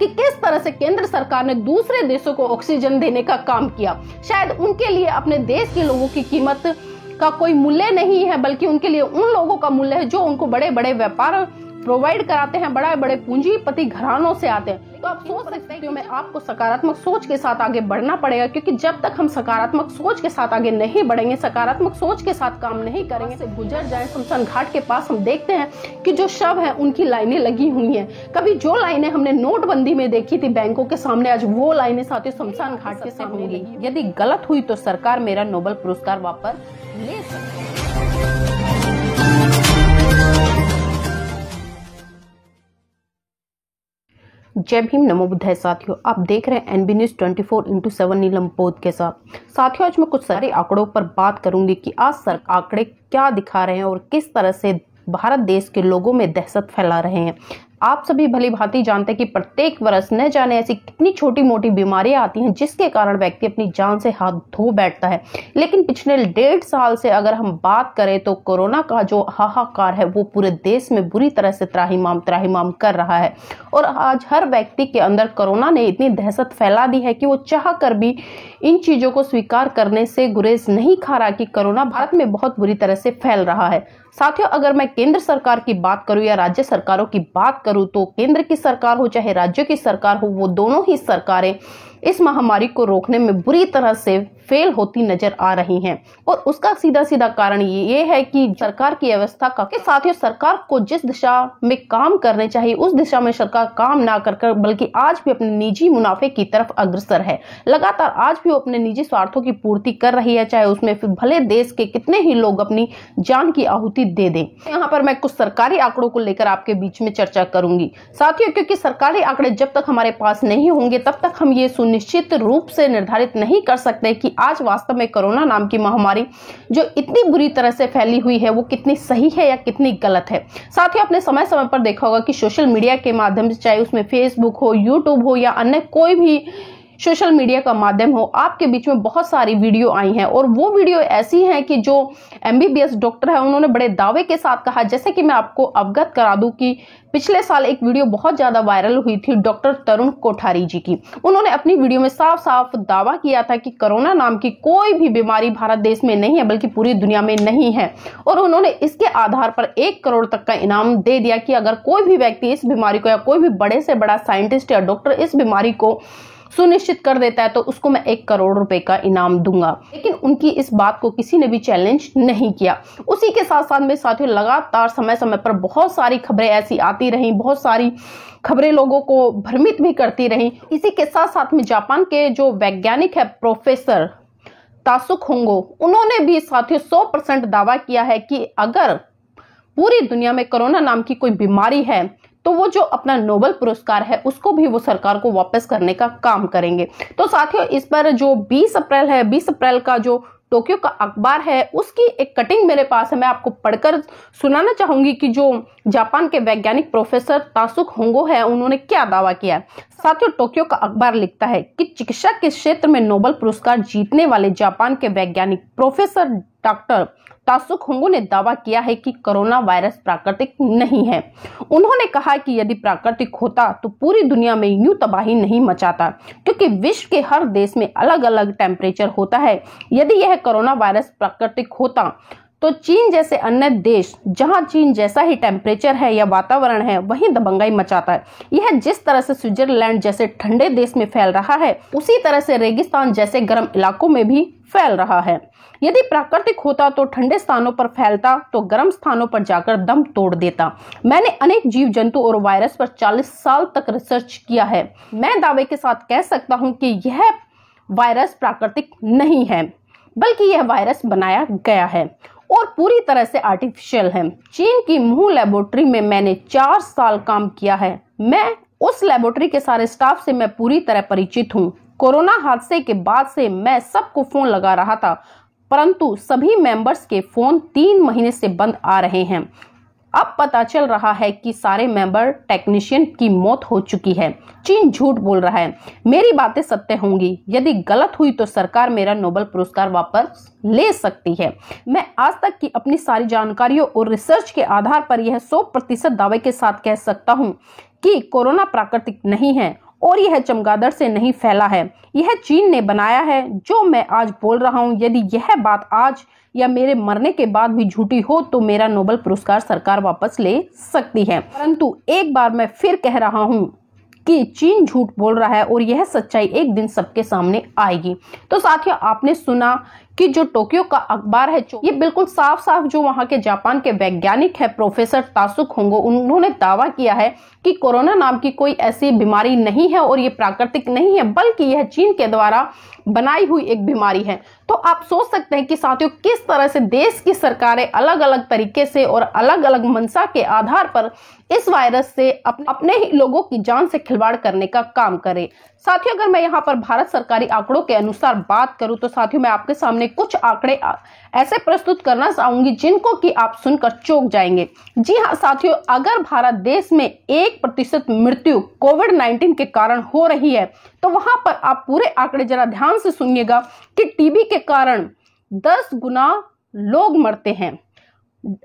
कि किस तरह से केंद्र सरकार ने दूसरे देशों को ऑक्सीजन देने का काम किया। शायद उनके लिए अपने देश के लोगों की कीमत का कोई मूल्य नहीं है, बल्कि उनके लिए उन लोगों का मूल्य है जो उनको बड़े बड़े व्यापार प्रोवाइड कराते हैं, बड़े बड़े पूंजीपति घरानों से आते हैं। तो आप सोच सकते हैं कि आपको सकारात्मक सोच के साथ आगे बढ़ना पड़ेगा, क्योंकि जब तक हम सकारात्मक सोच के साथ आगे नहीं बढ़ेंगे, सकारात्मक सोच के साथ काम नहीं करेंगे, से गुजर जाए शमशान घाट के पास हम देखते हैं कि जो शव है उनकी लाइनें लगी हुई हैं। कभी जो लाइनें हमने नोटबंदी में देखी थी बैंकों के सामने, आज वो लाइनें साथियों शमशान घाट के सामने होंगी। यदि गलत हुई तो सरकार मेरा नोबेल पुरस्कार वापस ले सकती है। जय भीम, नमो बुद्धाय। साथियों, आप देख रहे हैं NB News 24/7 नीलम पोत के साथ। साथियों, आज मैं कुछ सारे आंकड़ों पर बात करूंगी कि आज सर आंकड़े क्या दिखा रहे हैं और किस तरह से भारत देश के लोगों में दहशत फैला रहे हैं। आप सभी भली भांति जानते हैं कि प्रत्येक वर्ष न जाने ऐसी कितनी छोटी मोटी बीमारियां आती हैं जिसके कारण व्यक्ति अपनी जान से हाथ धो बैठता है। लेकिन पिछले 1.5 साल से अगर हम बात करें तो कोरोना का जो हाहाकार है वो पूरे देश में बुरी तरह से त्राहिमाम कर रहा है। और आज हर व्यक्ति के अंदर कोरोना ने इतनी दहशत फैला दी है कि वो चाह कर भी इन चीजों को स्वीकार करने से गुरेज नहीं खा रहा कि कोरोना भारत में बहुत बुरी तरह से फैल रहा है। साथियों, अगर मैं केंद्र सरकार की बात करूं या राज्य सरकारों की बात करूं तो केंद्र की सरकार हो चाहे राज्यों की सरकार हो, वो दोनों ही सरकारें इस महामारी को रोकने में बुरी तरह से फेल होती नजर आ रही हैं। और उसका सीधा सीधा कारण ये है कि सरकार की व्यवस्था का साथियों सरकार को जिस दिशा में काम करने चाहिए उस दिशा में सरकार काम ना कर बल्कि आज भी अपने निजी मुनाफे की तरफ अग्रसर है। लगातार आज भी वो अपने निजी स्वार्थों की पूर्ति कर रही है, चाहे उसमें फिर भले देश के कितने ही लोग अपनी जान की आहुति दे दें। यहाँ पर मैं कुछ सरकारी आंकड़ों को लेकर आपके बीच में चर्चा करूंगी साथियों, क्योंकि सरकारी आंकड़े जब तक हमारे पास नहीं होंगे तब तक हम ये सुनिश्चित रूप से निर्धारित नहीं कर सकते कि आज वास्तव में कोरोना नाम की महामारी जो इतनी बुरी तरह से फैली हुई है वो कितनी सही है या कितनी गलत है। साथियों, आपने समय समय पर देखा होगा कि सोशल मीडिया के माध्यम से, चाहे उसमें फेसबुक हो, यूट्यूब हो या अन्य कोई भी सोशल मीडिया का माध्यम हो, आपके बीच में बहुत सारी वीडियो आई हैं। और वो वीडियो ऐसी हैं कि जो MBBS डॉक्टर है उन्होंने बड़े दावे के साथ कहा, जैसे कि मैं आपको अवगत करा दूं कि पिछले साल एक वीडियो बहुत ज्यादा वायरल हुई थी डॉक्टर तरुण कोठारी जी की। उन्होंने अपनी वीडियो में साफ साफ दावा किया था कि कोरोना नाम की कोई भी बीमारी भारत देश में नहीं है बल्कि पूरी दुनिया में नहीं है। और उन्होंने इसके आधार पर 1 करोड़ तक का इनाम दे दिया कि अगर कोई भी व्यक्ति इस बीमारी को या कोई भी बड़े से बड़ा साइंटिस्ट या डॉक्टर इस बीमारी को सुनिश्चित कर देता है तो उसको मैं 1 करोड़ रुपए का इनाम दूंगा। लेकिन उनकी इस बात को किसी ने भी चैलेंज नहीं किया। उसी के साथ साथ में साथियों लगातार समय समय पर बहुत सारी खबरें ऐसी आती रही, बहुत सारी खबरें लोगों को भ्रमित भी करती रही। इसी के साथ साथ में जापान के जो वैज्ञानिक है प्रोफेसर तासुक होंगो, उन्होंने भी साथियों 100% दावा किया है कि अगर पूरी दुनिया में कोरोना नाम की कोई बीमारी है तो वो जो अपना नोबेल पुरस्कार है उसको भी वो सरकार को वापस करने का काम करेंगे। तो साथियों, इस पर जो 20 अप्रैल है, 20 अप्रैल का जो टोक्यो का अखबार है उसकी एक कटिंग मेरे पास है, मैं आपको पढ़कर सुनाना चाहूंगी कि जो जापान के वैज्ञानिक प्रोफेसर तासुक होंगो है उन्होंने क्या दावा किया है। साथियों, टोक्यो का अखबार लिखता है कि चिकित्सा के क्षेत्र में नोबेल पुरस्कार जीतने वाले जापान के वैज्ञानिक प्रोफेसर डॉक्टर तासुक होंगो ने दावा किया है कि कोरोना वायरस प्राकृतिक नहीं है। उन्होंने कहा कि यदि प्राकृतिक होता तो पूरी दुनिया में यूं तबाही नहीं मचाता, क्योंकि विश्व के हर देश में अलग अलग टेम्परेचर होता है। यदि यह कोरोना वायरस प्राकृतिक होता तो चीन जैसे अन्य देश, जहां चीन जैसा ही टेम्परेचर है या वातावरण है, वहीं दबंगाई मचाता है। यह जिस तरह से स्विट्जरलैंड जैसे ठंडे देश में फैल रहा है उसी तरह से रेगिस्तान जैसे गर्म इलाकों में भी फैल रहा है। यदि प्राकृतिक होता तो ठंडे स्थानों पर फैलता तो गर्म स्थानों पर जाकर दम तोड़ देता। मैंने अनेक जीव जंतु और वायरस पर 40 साल तक रिसर्च किया है। मैं दावे के साथ कह सकता हूं कि यह वायरस प्राकृतिक नहीं है बल्कि यह वायरस बनाया गया है और पूरी तरह से आर्टिफिशियल है। चीन की मुंह लेबोरेटरी में मैंने 4 साल काम किया है। मैं उस लेबोरेटरी के सारे स्टाफ से मैं पूरी तरह परिचित हूँ। कोरोना हादसे के बाद से मैं सबको फोन लगा रहा था, परंतु सभी मेंबर्स के फोन 3 महीने से बंद आ रहे हैं। अब पता चल रहा है कि सारे मेंबर टेक्नीशियन की मौत हो चुकी है। चीन झूठ बोल रहा है। मेरी बातें सत्य होंगी। यदि गलत हुई तो सरकार मेरा नोबेल पुरस्कार वापस ले सकती है। मैं आज तक की अपनी सारी जानकारियों और रिसर्च के आधार पर यह 100% दावे के साथ कह सकता हूं कि कोरोना प्राकृतिक नहीं है और यह चमगादड़ से नहीं फैला है, यह चीन ने बनाया है। जो मैं आज बोल रहा हूं, यदि यह बात आज या मेरे मरने के बाद भी झूठी हो तो मेरा नोबेल पुरस्कार सरकार वापस ले सकती है। परंतु एक बार मैं फिर कह रहा हूं कि चीन झूठ बोल रहा है और यह सच्चाई एक दिन सबके सामने आएगी। तो साथियों, आपने सुना कि जो टोक्यो का अखबार है, ये बिल्कुल साफ साफ जो वहां के जापान के वैज्ञानिक है प्रोफेसर तासुक होंगो, उन्होंने दावा किया है कि कोरोना नाम की कोई ऐसी बीमारी नहीं है और ये प्राकृतिक नहीं है, बल्कि यह चीन के द्वारा बनाई हुई एक बीमारी है। तो आप सोच सकते हैं कि साथियों, किस तरह से देश की सरकारें अलग अलग तरीके से और अलग अलग मंशा के आधार पर इस वायरस से अपने ही लोगों की जान से खिलवाड़ करने का काम करे। साथियों, अगर मैं यहाँ पर भारत सरकारी आंकड़ों के अनुसार बात करूं तो साथियों, मैं आपके सामने कुछ आंकड़े ऐसे प्रस्तुत करना चाहूंगी जिनको कि आप सुनकर चौंक जाएंगे। जी हाँ साथियों, अगर भारत देश में 1% मृत्यु कोविड-19 के कारण हो रही है तो वहां पर आप पूरे आंकड़े जरा ध्यान से सुनिएगा कि टीबी के कारण 10 गुना लोग मरते हैं,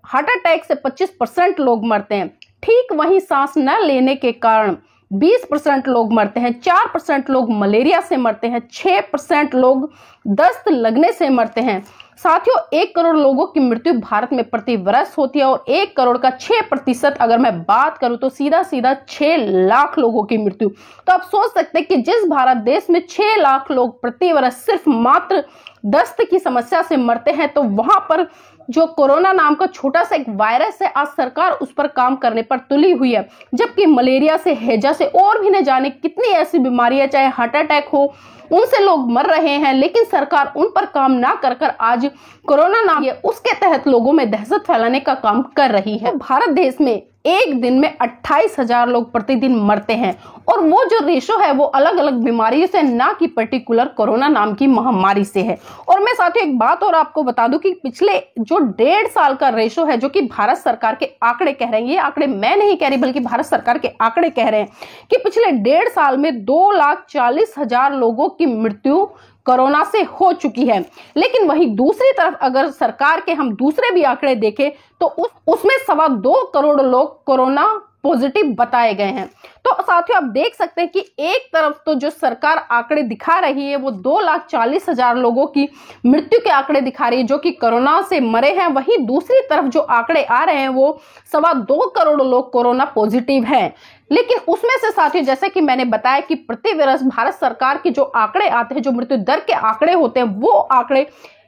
हार्ट अटैक से 25% लोग मरते हैं, ठीक वहीं सांस न लेने के कारण 20% लोग मरते हैं, 4% लोग मलेरिया से मरते हैं, 6% लोग दस्त लगने से मरते हैं। साथियों, 1 करोड़ लोगों की मृत्यु भारत में प्रति वर्ष होती है और 1 करोड़ का 6% अगर मैं बात करूं तो सीधा सीधा 6 लाख लोगों की मृत्यु। तो आप सोच सकते हैं कि जिस भारत देश में 6 लाख लोग प्रति वर्ष सिर्फ मात्र दस्त की समस्या से मरते हैं, तो वहां पर जो कोरोना नाम का छोटा सा एक वायरस है, आज सरकार उस पर काम करने पर तुली हुई है। जबकि मलेरिया से, हैजा से और भी न जाने कितनी ऐसी बीमारियां, चाहे हार्ट अटैक हो, उनसे लोग मर रहे हैं, लेकिन सरकार उन पर काम ना कर कर आज कोरोना नाम है उसके तहत लोगों में दहशत फैलाने का काम कर रही है। तो भारत देश में एक दिन में 28,000 लोग प्रतिदिन मरते हैं और वो जो रेशो है वो अलग अलग बीमारियों से, ना कि पर्टिकुलर कोरोना नाम की महामारी से है। और मैं साथियों एक बात और आपको बता दूं कि पिछले जो 1.5 साल का रेशो है, जो कि भारत सरकार के आंकड़े कह रहे हैं, ये आंकड़े मैं नहीं कह रही बल्कि भारत सरकार के आंकड़े कह रहे हैं कि पिछले 1.5 साल में 2,40,000 लोगों की मृत्यु कोरोना से हो चुकी है। लेकिन वहीं दूसरी तरफ अगर सरकार के हम दूसरे भी आंकड़े देखें तो उसमें 2.25 करोड़ लोग कोरोना पॉजिटिव बताए गए हैं। तो साथियों, आप देख सकते हैं कि एक तरफ तो जो सरकार आंकड़े दिखा रही है वो 2,40,000 लोगों की मृत्यु के आंकड़े दिखा रही है जो कि कोरोना से मरे हैं, वहीं दूसरी तरफ जो आंकड़े आ रहे हैं वो 2.25 करोड़ लोग कोरोना पॉजिटिव हैं। लेकिन उसमें से साथियों, जैसे कि मैंने बताया कि प्रति वर्ष भारत सरकार के जो आंकड़े आते हैं, जो मृत्यु दर के आंकड़े होते हैं, वो आंकड़े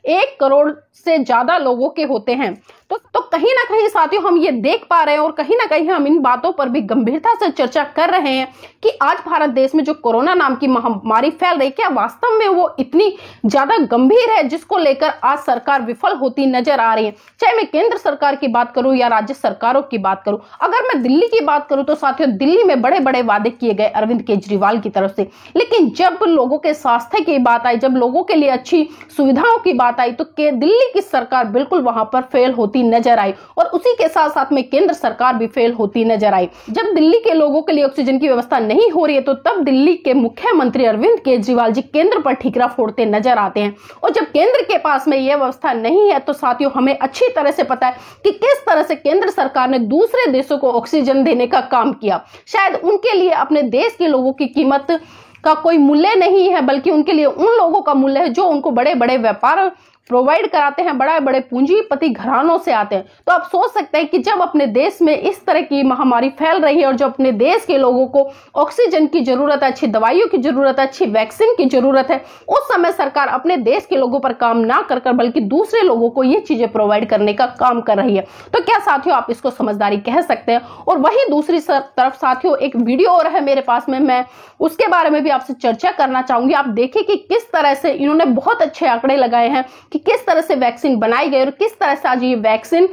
1 करोड़ से ज्यादा लोगों के होते हैं। तो कहीं ना कहीं साथियों हम ये देख पा रहे हैं और कहीं ना कहीं हम इन बातों पर भी गंभीरता से चर्चा कर रहे हैं कि आज भारत देश में जो कोरोना नाम की महामारी फैल रही है, क्या वास्तव में वो इतनी ज्यादा गंभीर है जिसको लेकर आज सरकार विफल होती नजर आ रही है। चाहे मैं केंद्र सरकार की बात करूं या राज्य सरकारों की बात करूं, अगर मैं दिल्ली की बात करूं तो साथियों दिल्ली में बड़े बड़े वादे किए गए अरविंद केजरीवाल की तरफ से, लेकिन जब लोगों के स्वास्थ्य की बात आई, जब लोगों के लिए अच्छी सुविधाओं की बात आई, तो दिल्ली की सरकार बिल्कुल वहां पर फेल होती नजर आई और उसी के साथ साथ में केंद्र सरकार भी फेल होती नजर आई। जब दिल्ली के लोगों के लिए ऑक्सीजन की व्यवस्था नहीं हो रही है तो तब दिल्ली के मुख्यमंत्री अरविंद केजरीवाल जी केंद्र पर ठीकरा फोड़ते नजर आते हैं। और जब केंद्र के पास में यह व्यवस्था नहीं है तो साथियों हमें अच्छी तरह से पता है कि किस तरह से केंद्र सरकार ने दूसरे देशों को ऑक्सीजन देने का काम किया। शायद उनके लिए अपने देश के लोगों की कीमत का कोई मूल्य नहीं है, बल्कि उनके लिए उन लोगों का मूल्य है जो उनको बड़े बड़े व्यापार प्रोवाइड कराते हैं, बड़े बड़े पूंजीपति घरानों से आते हैं। तो आप सोच सकते हैं कि जब अपने देश में इस तरह की महामारी फैल रही है और जब अपने देश के लोगों को ऑक्सीजन की जरूरत है, अच्छी दवाइयों की जरूरत है, अच्छी वैक्सीन की जरूरत है, उस समय सरकार अपने देश के लोगों पर काम ना कर कर बल्कि दूसरे लोगों को ये चीजें प्रोवाइड करने का काम कर रही है। तो क्या साथियों आप इसको समझदारी कह सकते हैं? और वहीं दूसरी तरफ साथियों एक वीडियो और है मेरे पास में, मैं उसके बारे में भी आपसे चर्चा करना चाहूंगी। आप देखिए कि किस तरह से इन्होंने बहुत अच्छे आंकड़े लगाए हैं कि किस तरह से वैक्सीन बनाई गई और किस तरह से आज ये वैक्सीन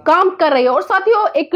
काम कर रही है। और साथियों एक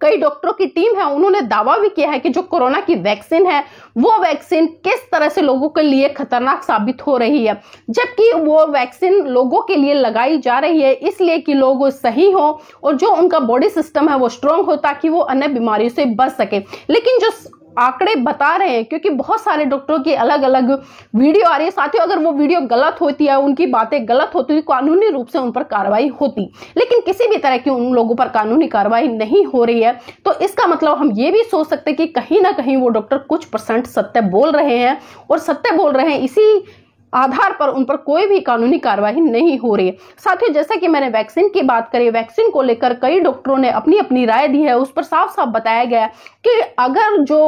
कई डॉक्टरों की टीम है, उन्होंने दावा भी किया है कि जो कोरोना की वैक्सीन है वो वैक्सीन किस तरह से लोगों के लिए खतरनाक साबित हो रही है, जबकि वो वैक्सीन लोगों के लिए लगाई जा रही है इसलिए कि लोग सही हो और जो उनका बॉडी सिस्टम है वो स्ट्रांग हो ताकि वो अन्य बीमारियों से बच सके। लेकिन जो आंकड़े बता रहे हैं, क्योंकि बहुत सारे डॉक्टरों की अलग अलग वीडियो आ रही है साथियों। अगर वो वीडियो गलत होती है, उनकी बातें गलत होती है, कानूनी रूप से उन पर कार्रवाई होती, लेकिन किसी भी तरह की उन लोगों पर कानूनी कार्रवाई नहीं हो रही है। तो इसका मतलब हम ये भी सोच सकते हैं कि कहीं ना कहीं वो डॉक्टर कुछ % सत्य बोल रहे हैं, और सत्य बोल रहे हैं इसी आधार पर उन पर कोई भी कानूनी कार्रवाई नहीं हो रही है। साथियों, जैसा कि मैंने वैक्सीन की बात करी, वैक्सीन को लेकर कई डॉक्टरों ने अपनी अपनी राय दी है। उस पर साफ साफ बताया गया कि अगर जो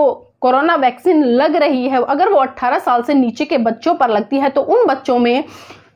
कोरोना वैक्सीन लग रही है, अगर वो 18 साल से नीचे के बच्चों पर लगती है, तो उन बच्चों में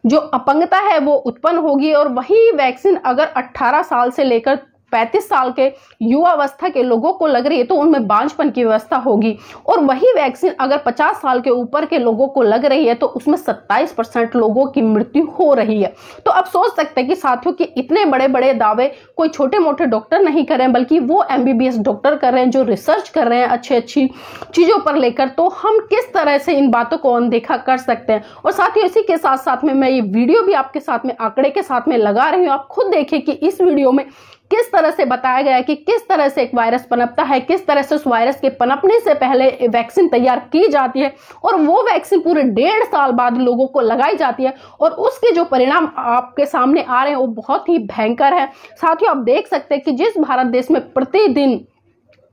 जो अपंगता है वो उत्पन्न होगी, और वही वैक्सीन अगर 18 साल से लेकर 35 साल के युवावस्था के लोगों को लग रही है तो उनमें बांझपन की व्यवस्था होगी। और वही वैक्सीन अगर 50 साल के ऊपर के लोगों को लग रही है तो उसमें 27% लोगों की मृत्यु हो रही है। तो अब सोच सकते हैं कि साथियों कि इतने बड़े बड़े दावे कोई छोटे मोटे डॉक्टर नहीं कर रहे हैं, बल्कि वो MBBS डॉक्टर कर रहे हैं, जो रिसर्च कर रहे हैं अच्छी अच्छी चीजों पर लेकर। तो हम किस तरह से इन बातों को अनदेखा कर सकते हैं। और साथियों, इसी के साथ साथ में मैं ये वीडियो भी आपके साथ में आंकड़े के साथ में लगा रही हूँ। आप खुद देखिए कि इस वीडियो में किस तरह से बताया गया है कि किस तरह से एक वायरस पनपता है, किस तरह से उस वायरस के पनपने से पहले वैक्सीन तैयार की जाती है, और वो वैक्सीन पूरे 1.5 साल बाद लोगों को लगाई जाती है, और उसके जो परिणाम आपके सामने आ रहे हैं वो बहुत ही भयंकर है। साथियों, आप देख सकते हैं कि जिस भारत देश में प्रतिदिन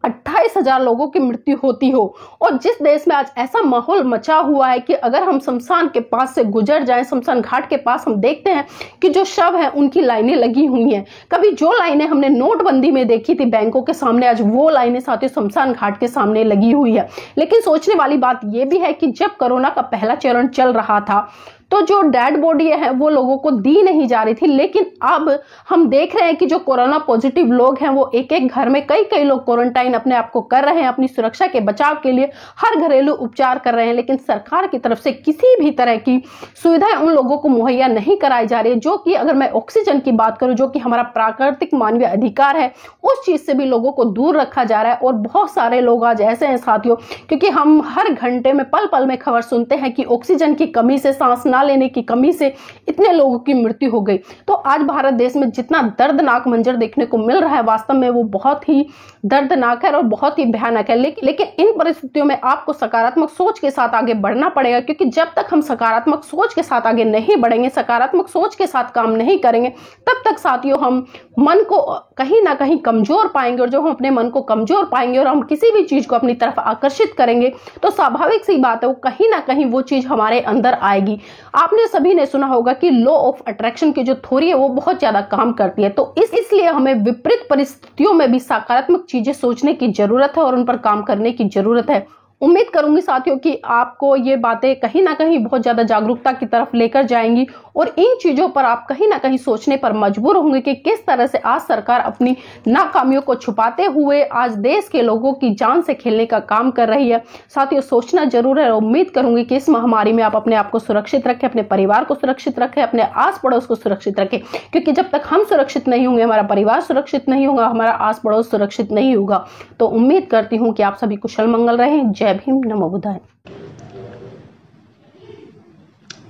28,000 लोगों की मृत्यु होती हो, और जिस देश में आज ऐसा माहौल मचा हुआ है कि अगर हम शमशान के पास से गुजर जाएं, शमशान घाट के पास, हम देखते हैं कि जो शव है उनकी लाइनें लगी हुई हैं। कभी जो लाइनें हमने नोटबंदी में देखी थी बैंकों के सामने, आज वो लाइनें साथियों शमशान घाट के सामने लगी हुई है। लेकिन सोचने वाली बात यह भी है कि जब कोरोना का पहला चरण चल रहा था तो जो डेड बॉडी है वो लोगों को दी नहीं जा रही थी, लेकिन अब हम देख रहे हैं कि जो कोरोना पॉजिटिव लोग हैं वो एक एक घर में कई कई लोग क्वारंटाइन अपने आप को कर रहे हैं, अपनी सुरक्षा के बचाव के लिए हर घरेलू उपचार कर रहे हैं। लेकिन सरकार की तरफ से किसी भी तरह की सुविधाएं उन लोगों को मुहैया नहीं कराई जा रही है, जो कि अगर मैं ऑक्सीजन की बात करूं, जो कि हमारा प्राकृतिक मानवीय अधिकार है, उस चीज से भी लोगों को दूर रखा जा रहा है। और बहुत सारे लोग आज ऐसे हैं साथियों, क्योंकि हम हर घंटे में पल पल में खबर सुनते हैं कि ऑक्सीजन की कमी से, सांस लेने की कमी से इतने लोगों की मृत्यु हो गई। तो आज भारत देश में जितना दर्दनाक मंजर देखने को मिल रहा है, वास्तव में वो बहुत ही दर्दनाक है और बहुत ही भयानक है। लेकिन इन परिस्थितियों में आपको सकारात्मक सोच के साथ आगे बढ़ना पड़ेगा, क्योंकि जब तक हम सकारात्मक सोच के साथ आगे नहीं बढ़ेंगे, सकारात्मक सोच के साथ काम नहीं करेंगे, तब तक साथियों हम मन को कहीं ना कहीं कमजोर पाएंगे। और जब हम अपने मन को कमजोर पाएंगे और हम किसी भी चीज को अपनी तरफ आकर्षित करेंगे, तो स्वाभाविक सी बात है वो कहीं ना कहीं वो चीज हमारे अंदर आएगी। आपने सभी ने सुना होगा कि लॉ ऑफ अट्रैक्शन की जो थ्योरी है वो बहुत ज्यादा काम करती है। तो इसलिए हमें विपरीत परिस्थितियों में भी सकारात्मक चीजें सोचने की जरूरत है और उन पर काम करने की जरूरत है। उम्मीद करूंगी साथियों कि आपको ये बातें कहीं ना कहीं बहुत ज्यादा जागरूकता की तरफ लेकर जाएंगी, और इन चीजों पर आप कहीं ना कहीं सोचने पर मजबूर होंगे कि किस तरह से आज सरकार अपनी नाकामियों को छुपाते हुए आज देश के लोगों की जान से खेलने का काम कर रही है। साथियों, सोचना जरूर है। उम्मीद करूंगी कि इस महामारी में आप अपने आप को सुरक्षित रखें, अपने परिवार को सुरक्षित रखें, अपने आस पड़ोस को सुरक्षित रखें, क्योंकि जब तक हम सुरक्षित नहीं होंगे, हमारा परिवार सुरक्षित नहीं होगा, हमारा आस पड़ोस सुरक्षित नहीं होगा। तो उम्मीद करती हूँ कि आप सभी कुशल मंगल रहें। जय भीम, नमो बुद्धाय।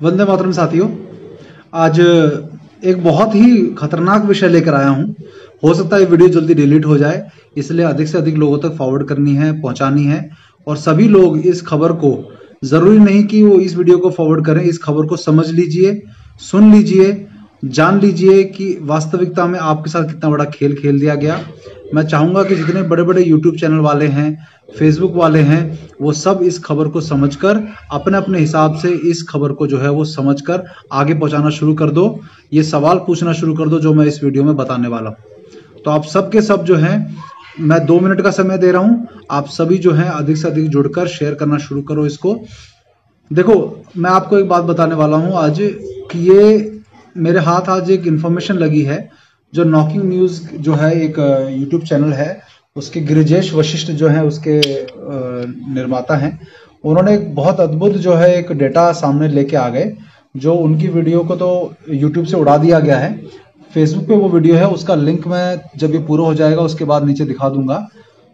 वंदे मातरम। साथियों, आज एक बहुत ही खतरनाक विषय लेकर आया हूं। हो सकता है वीडियो जल्दी डिलीट हो जाए, इसलिए अधिक से अधिक लोगों तक फॉरवर्ड करनी है, पहुंचानी है। और सभी लोग इस खबर को, जरूरी नहीं कि वो इस वीडियो को फॉरवर्ड करें, इस खबर को समझ लीजिए, सुन लीजिए, जान लीजिए कि वास्तविकता में आपके साथ कितना बड़ा खेल खेल दिया गया। मैं चाहूंगा कि जितने बड़े बड़े यूट्यूब चैनल वाले हैं, फेसबुक वाले हैं, वो सब इस खबर को समझकर अपने अपने हिसाब से इस खबर को जो है वो समझकर आगे पहुंचाना शुरू कर दो। ये सवाल पूछना शुरू कर दो जो मैं इस वीडियो में बताने वाला हूं। तो आप सबके सब जो हैं, मैं 2 मिनट का समय दे रहा हूं, आप सभी जो हैं अधिक से अधिक जुड़कर शेयर करना शुरू करो इसको। देखो, मैं आपको एक बात बताने वाला हूं आज कि ये मेरे हाथ आज एक इंफॉर्मेशन लगी है, जो नॉकिंग न्यूज जो है एक यूट्यूब चैनल है, उसके गिरिजेश वशिष्ठ जो है उसके निर्माता हैं, उन्होंने एक बहुत अद्भुत जो है एक डेटा सामने लेके आ गए, जो उनकी वीडियो को तो यूट्यूब से उड़ा दिया गया है। फेसबुक पे वो वीडियो है, उसका लिंक मैं जब ये पूरा हो जाएगा उसके बाद नीचे दिखा दूंगा।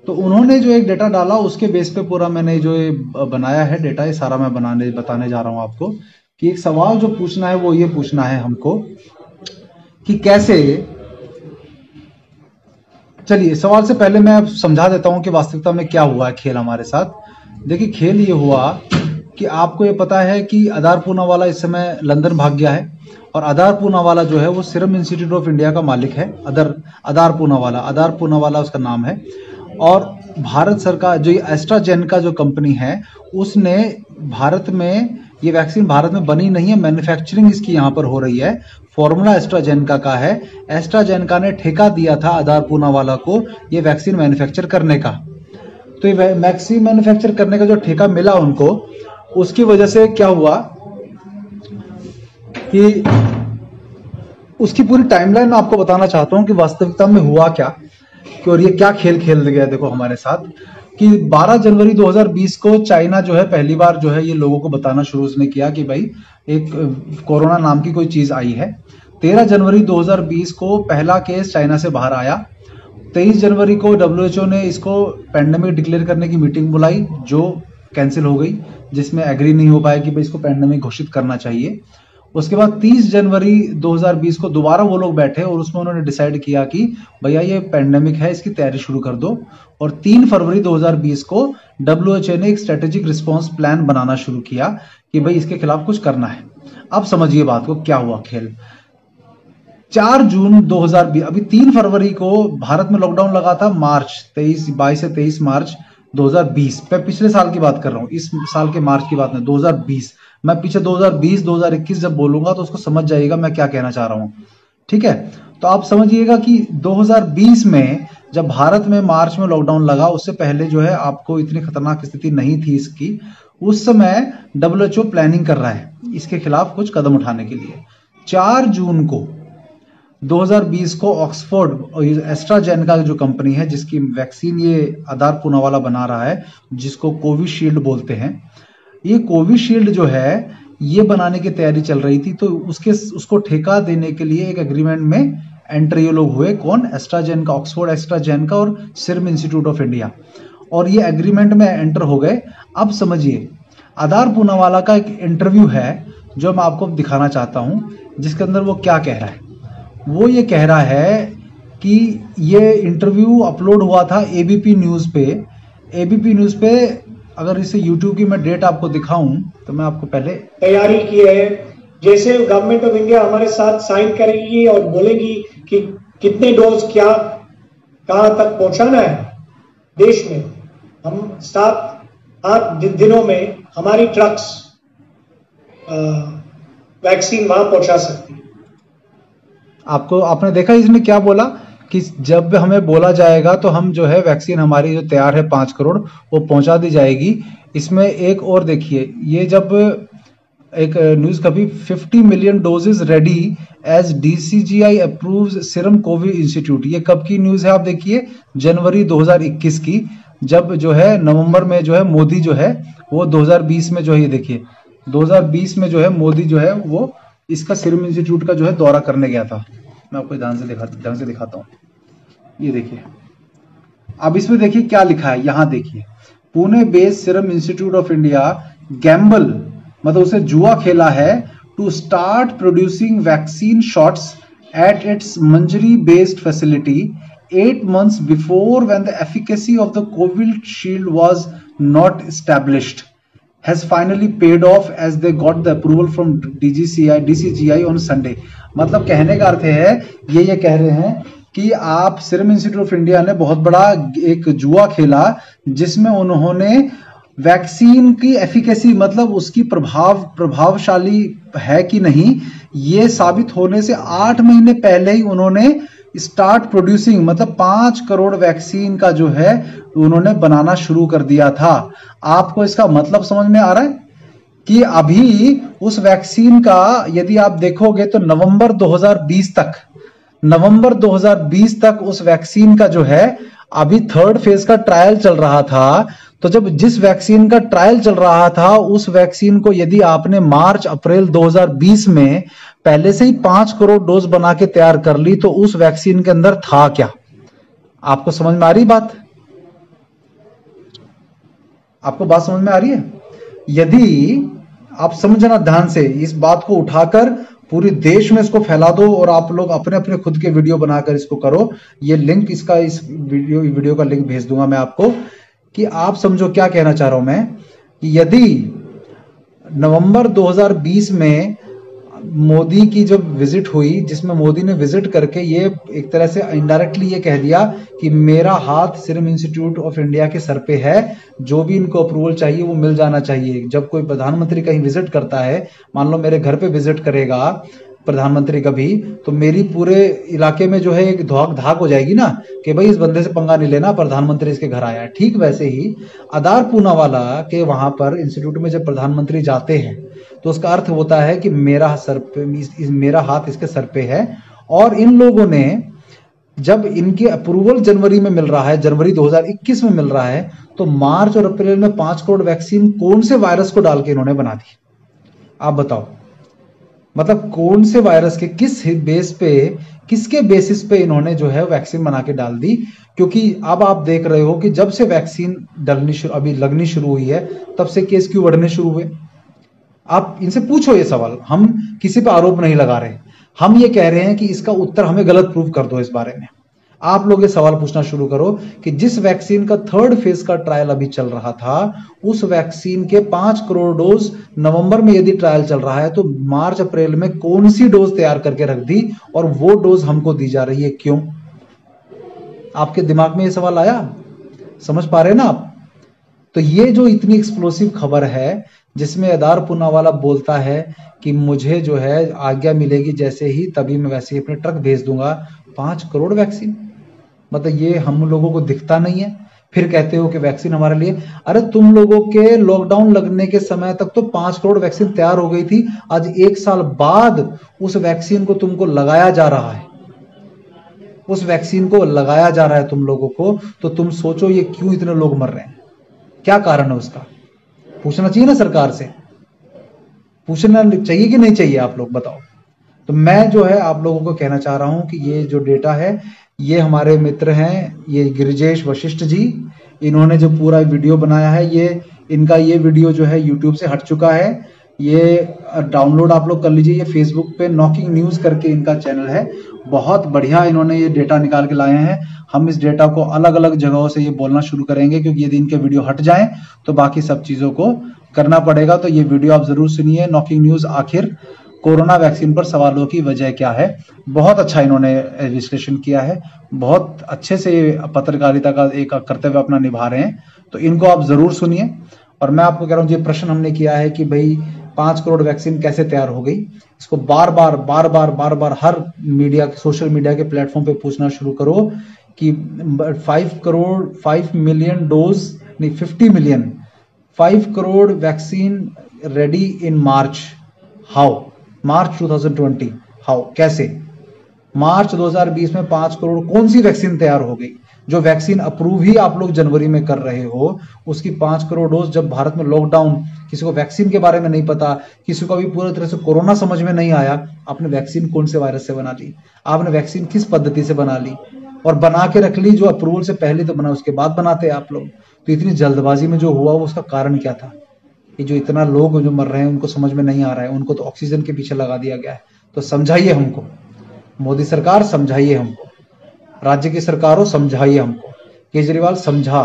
तो उन्होंने जो एक डेटा डाला उसके बेस पे पूरा मैंने जो ये बनाया है डेटा, ये सारा मैं बताने जा रहा हूँ आपको। कि एक सवाल जो पूछना है वो ये पूछना है हमको कि कैसे चलिए, सवाल से पहले मैं समझा देता हूं कि वास्तविकता में क्या हुआ है खेल हमारे साथ। देखिए, खेल ये हुआ कि आपको ये पता है कि आधार पूनावाला इस समय लंदन भाग गया है, और आधार पूनावाला जो है वो सीरम इंस्टीट्यूट ऑफ इंडिया का मालिक है। आधार पूनावाला उसका नाम है। और भारत सरकार जो ये एस्ट्राजेनेका जो कंपनी है, उसने भारत में, ये वैक्सीन भारत में बनी नहीं है, मैन्युफैक्चरिंग इसकी यहाँ पर हो रही है। फॉर्मूला एस्ट्राजेनेका का है। एस्ट्राजेनेका ने ठेका दिया था आधार पूनावाला को ये वैक्सीन मैन्युफैक्चर करने का। तो ये वैक्सीन मैन्युफैक्चर करने का जो ठेका मिला उनको, उसकी वजह से क्या हुआ कि उसकी पूरी टाइमलाइन मैं आपको बताना चाहता हूं कि वास्तविकता में हुआ क्या, कि और ये क्या खेल खेल गया देखो हमारे साथ। कि 12 जनवरी 2020 को चाइना जो है पहली बार जो है ये लोगों को बताना शुरू उसने किया कि भाई एक कोरोना नाम की कोई चीज आई है। 13 जनवरी 2020 को पहला केस चाइना से बाहर आया। 23 जनवरी को WHO ने इसको पैंडेमिक डिक्लेयर करने की मीटिंग बुलाई, जो कैंसिल हो गई, जिसमें एग्री नहीं हो पाया कि भाई इसको पैंडेमिक घोषित करना चाहिए। उसके बाद 30 जनवरी 2020 को दोबारा वो लोग बैठे और उसमें उन्होंने डिसाइड किया कि भैया ये पैंडेमिक है, इसकी तैयारी शुरू कर दो। और 3 फरवरी 2020 को WHO ने एक स्ट्रेटेजिक रिस्पांस प्लान बनाना शुरू किया कि भाई इसके खिलाफ कुछ करना है। अब समझिए बात को, क्या हुआ खेल। 4 जून 2020, अभी 3 फरवरी को भारत में लॉकडाउन लगा था, 22 से 23 मार्च 2020। मैं पिछले साल की बात कर रहा हूं, इस साल के मार्च की बात नहीं, 2020। मैं पीछे 2020 2021 जब बोलूंगा तो उसको समझ जाइएगा मैं क्या कहना चाह रहा हूं, ठीक है। तो आप समझिएगा कि 2020 में जब भारत में मार्च में लॉकडाउन लगा, उससे पहले जो है आपको इतनी खतरनाक स्थिति नहीं थी इसकी। उस समय WHO प्लानिंग कर रहा है इसके खिलाफ कुछ कदम उठाने के लिए। 4 जून को 2020 को ऑक्सफोर्ड एस्ट्राजेनेका जो कंपनी है, जिसकी वैक्सीन ये आधार पूनावाला बना रहा है, जिसको कोविशील्ड बोलते हैं, ये कोविशील्ड जो है ये बनाने की तैयारी चल रही थी। तो उसको ठेका देने के लिए एक एग्रीमेंट में एंटर ये लोग हुए। कौन? एस्ट्राजेनेका, ऑक्सफोर्ड एस्ट्राजेनेका और सीरम इंस्टीट्यूट ऑफ इंडिया, और ये एग्रीमेंट में एंटर हो गए। अब समझिए, आधार पूनावाला का एक इंटरव्यू है जो मैं आपको दिखाना चाहता हूं, जिसके अंदर वो क्या कह रहा है। वो ये कह रहा है कि ये इंटरव्यू अपलोड हुआ था एबीपी न्यूज पे। एबीपी न्यूज पे अगर इसे यूट्यूब की मैं डेट आपको दिखाऊं तो मैं आपको पहले तैयारी की है। जैसे गवर्नमेंट ऑफ इंडिया हमारे साथ साइन करेगी और बोलेगी कि कितने डोज क्या कहां तक पहुंचाना है देश में, हम 7-8 दिनों में हमारी ट्रक्स वैक्सीन वहां पहुंचा सकती है। आपने देखा इसने क्या बोला कि जब हमें बोला जाएगा तो हम जो है वैक्सीन हमारी जो तैयार है 5 करोड़ वो पहुंचा दी जाएगी। इसमें एक और देखिए, ये जब एक न्यूज कभी 50 million doses ready as DCGI approves Serum Covid Institute, ये कब की न्यूज है आप देखिए, जनवरी 2021 की। जब जो है नवंबर में जो है मोदी जो है वो 2020 में जो है, ये देखिए 2020 में जो है मोदी जो है वो इसका सीरम इंस्टीट्यूट का जो है दौरा करने गया था। मैं आपको ध्यान से दिखाता हूँ। ये देखिए, अब इसमें देखिए क्या लिखा है, यहां देखिए, Pune based Serum Institute of India gamble, मतलब उसे जुआ खेला है, to start producing vaccine shots at its Manjari based facility 8 months before when the efficacy of the Covishield was not established, has finally paid off as they got the approval from DCGI on Sunday। मतलब कहने का अर्थ है, ये कह रहे हैं कि आप सीरम इंस्टीट्यूट ऑफ इंडिया ने बहुत बड़ा एक जुआ खेला, जिसमें उन्होंने वैक्सीन की एफिकेसी, मतलब उसकी प्रभावशाली है कि नहीं, ये साबित होने से 8 महीने पहले ही उन्होंने स्टार्ट प्रोड्यूसिंग, मतलब 5 करोड़ वैक्सीन का जो है उन्होंने बनाना शुरू कर दिया था। आपको इसका मतलब समझ में आ रहा है कि अभी उस वैक्सीन का यदि आप देखोगे तो नवंबर 2020 तक उस वैक्सीन का जो है अभी 3rd फेज का ट्रायल चल रहा था। तो जब जिस वैक्सीन का ट्रायल चल रहा था, उस वैक्सीन को यदि आपने मार्च अप्रैल 2020 में पहले से ही 5 करोड़ डोज बना के तैयार कर ली, तो उस वैक्सीन के अंदर था क्या? आपको समझ में आ रही बात? आपको बात समझ में आ रही है? यदि आप समझना ध्यान से, इस बात को उठाकर पूरी देश में इसको फैला दो और आप लोग अपने अपने खुद के वीडियो बनाकर इसको करो। ये लिंक इसका, इस वीडियो का लिंक भेज दूंगा मैं आपको, कि आप समझो क्या कहना चाह रहा हूं मैं, कि यदि नवंबर 2020 में मोदी की जब विजिट हुई, जिसमें मोदी ने विजिट करके ये एक तरह से इनडायरेक्टली ये कह दिया कि मेरा हाथ सीरम इंस्टीट्यूट ऑफ इंडिया के सर पे है, जो भी इनको अप्रूवल चाहिए वो मिल जाना चाहिए। जब कोई प्रधानमंत्री कहीं विजिट करता है, मान लो मेरे घर पे विजिट करेगा प्रधानमंत्री कभी, तो मेरी पूरे इलाके में जो है एक धाक हो जाएगी ना कि भाई इस बंदे से पंगा नहीं लेना, प्रधानमंत्री इसके घर आया है। ठीक वैसे ही आधार पूनावाला के वहां पर इंस्टीट्यूट में जब प्रधानमंत्री जाते हैं तो उसका अर्थ होता है कि मेरा हाथ इसके सर पे है। और इन लोगों ने जब इनके अप्रूवल जनवरी में मिल रहा है, जनवरी 2021 में मिल रहा है, तो मार्च और अप्रैल में 5 करोड़ वैक्सीन कौन से वायरस को डाल के इन्होंने बना दी? आप बताओ, मतलब कौन से वायरस के किस बेस पे, किसके बेसिस पे इन्होंने जो है वैक्सीन बना के डाल दी? क्योंकि अब आप देख रहे हो कि जब से वैक्सीन अभी लगनी शुरू हुई है, तब से केस क्यों बढ़ने शुरू हुए? आप इनसे पूछो ये सवाल। हम किसी पे आरोप नहीं लगा रहे, हम ये कह रहे हैं कि इसका उत्तर हमें गलत प्रूव कर दो। इस बारे में आप लोग ये सवाल पूछना शुरू करो कि जिस वैक्सीन का 3rd फेज का ट्रायल अभी चल रहा था, उस वैक्सीन के 5 करोड़ डोज नवंबर में यदि ट्रायल चल रहा है, तो मार्च अप्रैल में कौन सी डोज तैयार करके रख दी और वो डोज हमको दी जा रही है? क्यों? आपके दिमाग में ये सवाल आया? समझ पा रहे हैं ना आप? तो ये जो इतनी एक्सप्लोसिव खबर है, जिसमें आधार पूनावाला बोलता है कि मुझे जो है आज्ञा मिलेगी जैसे ही, तभी मैं वैसे ही अपने ट्रक भेज दूंगा। 5 करोड़ वैक्सीन, मतलब ये हम लोगों को दिखता नहीं है। फिर कहते हो कि वैक्सीन हमारे लिए, अरे तुम लोगों के लॉकडाउन लगने के समय तक तो 5 करोड़ वैक्सीन तैयार हो गई थी। आज 1 साल बाद उस वैक्सीन को तुमको लगाया जा रहा है, उस वैक्सीन को लगाया जा रहा है तुम लोगों को। तो तुम सोचो ये क्यों इतने लोग मर रहे हैं, क्या कारण है उसका? पूछना चाहिए ना सरकार से, पूछना चाहिए कि नहीं चाहिए? आप लोग बताओ। तो मैं जो है आप लोगों को कहना चाह रहा हूं कि ये जो डेटा है, ये हमारे मित्र हैं, ये गिरिजेश वशिष्ठ जी, इन्होंने जो पूरा वीडियो बनाया है, ये इनका ये वीडियो जो है यूट्यूब से हट चुका है। ये डाउनलोड आप लोग कर लीजिए। ये फेसबुक पे नॉकिंग न्यूज करके इनका चैनल है, बहुत बढ़िया इन्होंने ये डेटा निकाल के लाए हैं। हम इस डेटा को अलग अलग जगहों से ये बोलना शुरू करेंगे, क्योंकि यदि इनके वीडियो हट जाएं तो बाकी सब चीजों को करना पड़ेगा। तो ये वीडियो आप जरूर सुनिए, नॉकिंग न्यूज आखिर कोरोना वैक्सीन पर सवालों की वजह क्या है। बहुत अच्छा इन्होंने विश्लेषण किया है, बहुत अच्छे से पत्रकारिता का एक कर्तव्य अपना निभा रहे हैं। तो इनको आप जरूर सुनिए। और मैं आपको कह रहा हूँ, ये प्रश्न हमने किया है कि भाई 5 करोड़ वैक्सीन कैसे तैयार हो गई, इसको बार बार हर मीडिया, सोशल मीडिया के प्लेटफॉर्म पे पूछना शुरू करो कि 5 मिलियन डोज नहीं, 50 million, 5 crore vaccine ready in March. How? March 2020, how? कैसे? मार्च 2020 में 5 करोड़ कौन सी वैक्सीन तैयार हो गई? जो वैक्सीन अप्रूव ही आप लोग जनवरी में कर रहे हो, उसकी 5 करोड़ डोज, जब भारत में लॉकडाउन, किसी को वैक्सीन के बारे में नहीं पता, किसी को भी पूरी तरह से कोरोना समझ में नहीं आया, आपने वैक्सीन कौन से वायरस से बना ली? आपने वैक्सीन किस पद्धति से बना ली? और बना के रख ली जो अप्रूवल से पहले तो बना, उसके बाद बनाते आप लोग। तो इतनी जल्दबाजी में जो हुआ वो उसका कारण क्या था? ये जो इतना लोग जो मर रहे हैं उनको समझ में नहीं आ रहा है, उनको तो ऑक्सीजन के पीछे लगा दिया गया है। तो समझाइए हमको, मोदी सरकार समझाइए हमको, राज्य की सरकारों समझाइए हमको, केजरीवाल समझा,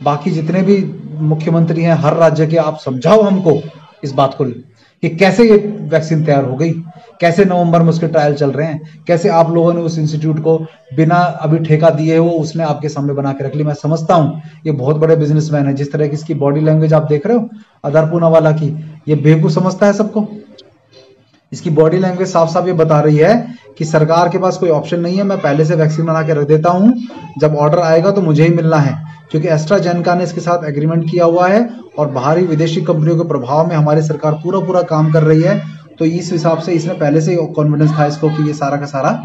बाकी जितने भी मुख्यमंत्री हैं हर राज्य के, आप समझाओ हमको इस बात को कि कैसे ये वैक्सीन तैयार हो गई, कैसे नवंबर में उसके ट्रायल चल रहे हैं, कैसे आप लोगों ने उस इंस्टीट्यूट को बिना अभी ठेका दिए हो उसने आपके सामने बना के रख ली। मैं समझता हूं ये बहुत बड़े बिजनेसमैन है, जिस तरह की इसकी बॉडी लैंग्वेज आप देख रहे हो आधार पूनावाला की, ये बेवकूफ समझता है सबको। इसकी बॉडी लैंग्वेज साफ साफ ये बता रही है कि सरकार के पास कोई ऑप्शन नहीं है, मैं पहले से वैक्सीन बना के रख देता हूं, जब ऑर्डर आएगा तो मुझे ही मिलना है, क्योंकि एस्ट्राजेनेका ने इसके साथ एग्रीमेंट किया हुआ है और बाहरी विदेशी कंपनियों के प्रभाव में हमारी सरकार पूरा काम कर रही है। तो इस हिसाब से इसने पहले से कॉन्फिडेंस था इसको कि ये सारा का सारा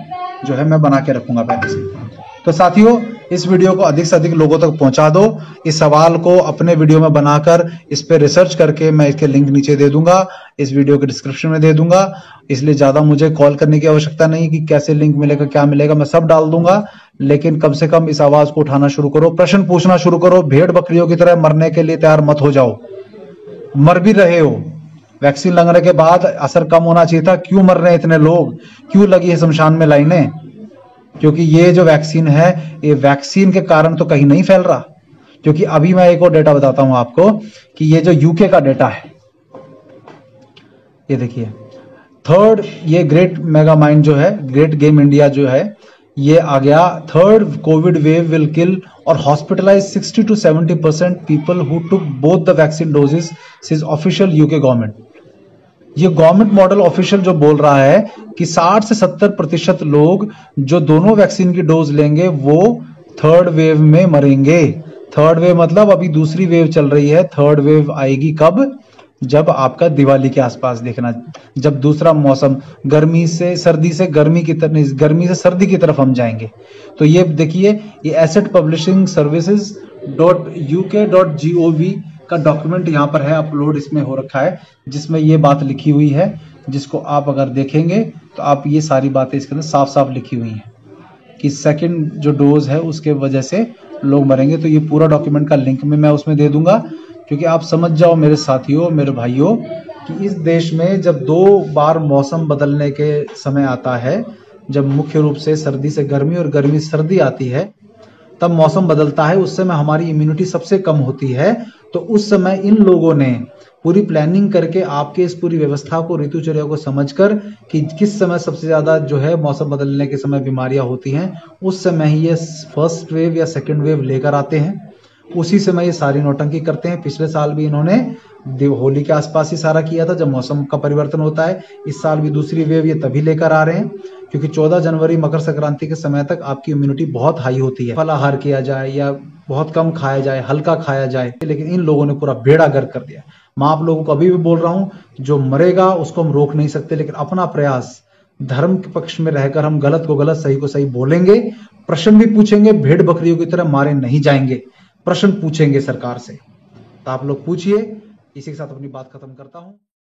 जो है मैं बना के रखूंगा पहले से। तो साथियों, इस वीडियो को अधिक से अधिक लोगों तक पहुंचा दो। इस सवाल को अपने वीडियो में बनाकर इस पे रिसर्च करके मैं इसके लिंक नीचे दे दूंगा, इस वीडियो के डिस्क्रिप्शन में दे दूंगा। इसलिए ज्यादा मुझे कॉल करने की आवश्यकता नहीं कि कैसे लिंक मिलेगा, क्या मिलेगा, मैं सब डाल दूंगा। लेकिन कम से कम इस आवाज को उठाना शुरू करो, प्रश्न पूछना शुरू करो। भेड़ बकरियों की तरह मरने के लिए तैयार मत हो जाओ, मर भी रहे हो, वैक्सीन लगने के बाद असर कम होना चाहिए था, क्यों मर रहे हैं इतने लोग, क्यों लगी है शमशान में लाइनें? क्योंकि ये जो वैक्सीन है, ये वैक्सीन के कारण तो कहीं नहीं फैल रहा। क्योंकि अभी मैं एक और डेटा बताता हूं आपको कि ये जो यूके का डेटा है, ये देखिए, थर्ड, ये ग्रेट मेगा माइंड जो है, ग्रेट गेम इंडिया जो है, ये आ गया, third covid wave will kill और hospitalize 60 to 70% people who took both the vaccine doses, is official UK government. ये गवर्नमेंट मॉडल ऑफिशियल जो बोल रहा है कि 60 से 70% लोग जो दोनों वैक्सीन की डोज लेंगे वो थर्ड वेव में मरेंगे। थर्ड वेव मतलब अभी दूसरी वेव चल रही है, थर्ड वेव आएगी कब? जब आपका दिवाली के आसपास देखना, जब दूसरा मौसम गर्मी से सर्दी से गर्मी की तरफ, गर्मी से सर्दी की तरफ हम जाएंगे। तो ये देखिए, ये एसेट पब्लिशिंग सर्विसेज .uk.gov का डॉक्यूमेंट यहाँ पर है, अपलोड इसमें हो रखा है, जिसमें ये बात लिखी हुई है, जिसको आप अगर देखेंगे तो आप ये सारी बातें इसके अंदर साफ साफ लिखी हुई हैं कि सेकंड जो डोज है उसके वजह से लोग मरेंगे। तो ये पूरा डॉक्यूमेंट का लिंक में मैं उसमें दे दूंगा, क्योंकि आप समझ जाओ मेरे साथियों, मेरे भाइयों, कि इस देश में जब 2 बार मौसम बदलने के समय आता है, जब मुख्य रूप से सर्दी से गर्मी और गर्मी से सर्दी आती है, तब मौसम बदलता है, उस समय हमारी इम्यूनिटी सबसे कम होती है। तो उस समय इन लोगों ने पूरी प्लानिंग करके आपके इस पूरी व्यवस्था को, ऋतुचर्या को समझकर कि किस समय सबसे ज्यादा जो है मौसम बदलने के समय बीमारियां होती हैं, उस समय ही ये फर्स्ट वेव या सेकेंड वेव लेकर आते हैं। उसी समय ये सारी नौटंकी करते हैं। पिछले साल भी इन्होंने होली के आसपास ही सारा किया था, जब मौसम का परिवर्तन होता है। इस साल भी दूसरी वेव ये तभी लेकर आ रहे हैं क्योंकि 14 जनवरी मकर संक्रांति के समय तक आपकी इम्यूनिटी बहुत हाई होती है। फलाहार किया जाए या बहुत कम खाया जाए, हल्का खाया जाए, लेकिन इन लोगों ने पूरा बेड़ा गर्क कर दिया। मैं आप लोगों को अभी भी बोल रहा हूं, जो मरेगा उसको हम रोक नहीं सकते, लेकिन अपना प्रयास धर्म के पक्ष में रहकर हम गलत को गलत, सही को सही बोलेंगे, प्रश्न भी पूछेंगे, भेड़ बकरियों की तरह मारे नहीं जाएंगे, प्रश्न पूछेंगे सरकार से। तो आप लोग पूछिए। इसी के साथ अपनी बात खत्म करता हूं।